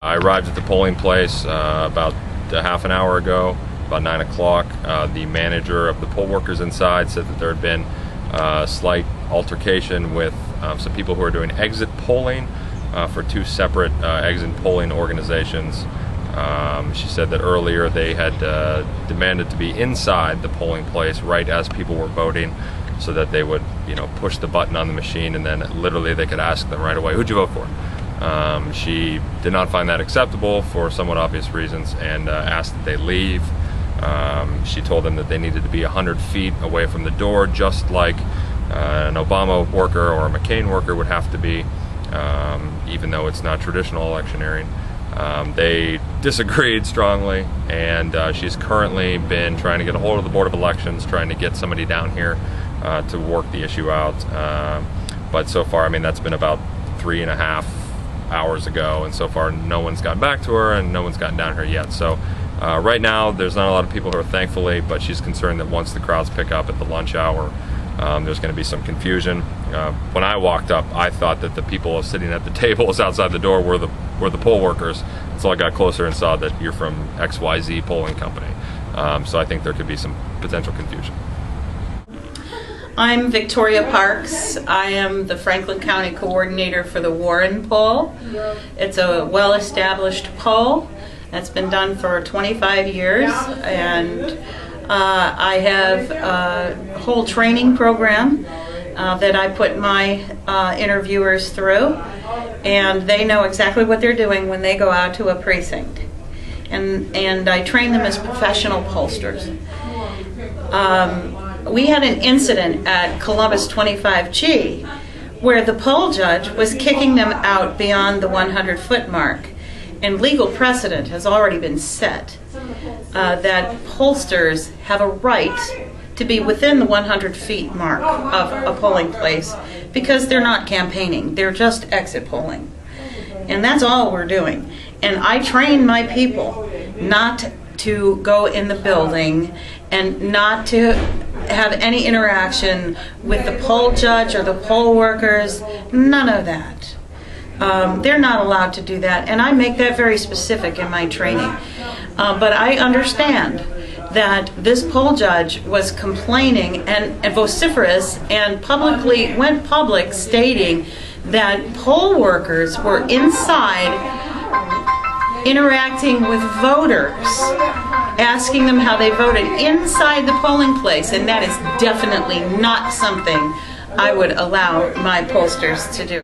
I arrived at the polling place about a half an hour ago, about 9 o'clock. The manager of the poll workers inside said that there had been a slight altercation with some people who are doing exit polling for two separate exit polling organizations. She said that earlier they had demanded to be inside the polling place right as people were voting, so that they would, push the button on the machine and then literally they could ask them right away, "Who'd you vote for?" She did not find that acceptable for somewhat obvious reasons and asked that they leave. She told them that they needed to be 100 feet away from the door, just like an Obama worker or a McCain worker would have to be, even though it's not traditional electioneering. They disagreed strongly, and she's currently been trying to get a hold of the Board of Elections, trying to get somebody down here to work the issue out. But so far, that's been about 3.5 hours ago, and so far no one's gotten back to her and no one's gotten down here yet. So right now there's not a lot of people here, thankfully, but she's concerned that once the crowds pick up at the lunch hour, there's going to be some confusion. When I walked up, I thought that the people sitting at the tables outside the door were the poll workers, until I got closer and saw that you're from XYZ polling company. So I think there could be some potential confusion. I'm Victoria Parks. I am the Franklin County Coordinator for the Warren poll. It's a well-established poll that's been done for 25 years, and I have a whole training program that I put my interviewers through, and they know exactly what they're doing when they go out to a precinct. And I train them as professional pollsters. We had an incident at Columbus 25G where the poll judge was kicking them out beyond the 100-foot mark, and legal precedent has already been set that pollsters have a right to be within the 100 feet mark of a polling place, because they're not campaigning, they're just exit polling. And that's all we're doing. And I train my people not to go in the building and not to have any interaction with the poll judge or the poll workers, none of that. They're not allowed to do that, and I make that very specific in my training. But I understand that this poll judge was complaining and vociferous and publicly went public stating that poll workers were inside interacting with voters, asking them how they voted inside the polling place, and that is definitely not something I would allow my pollsters to do.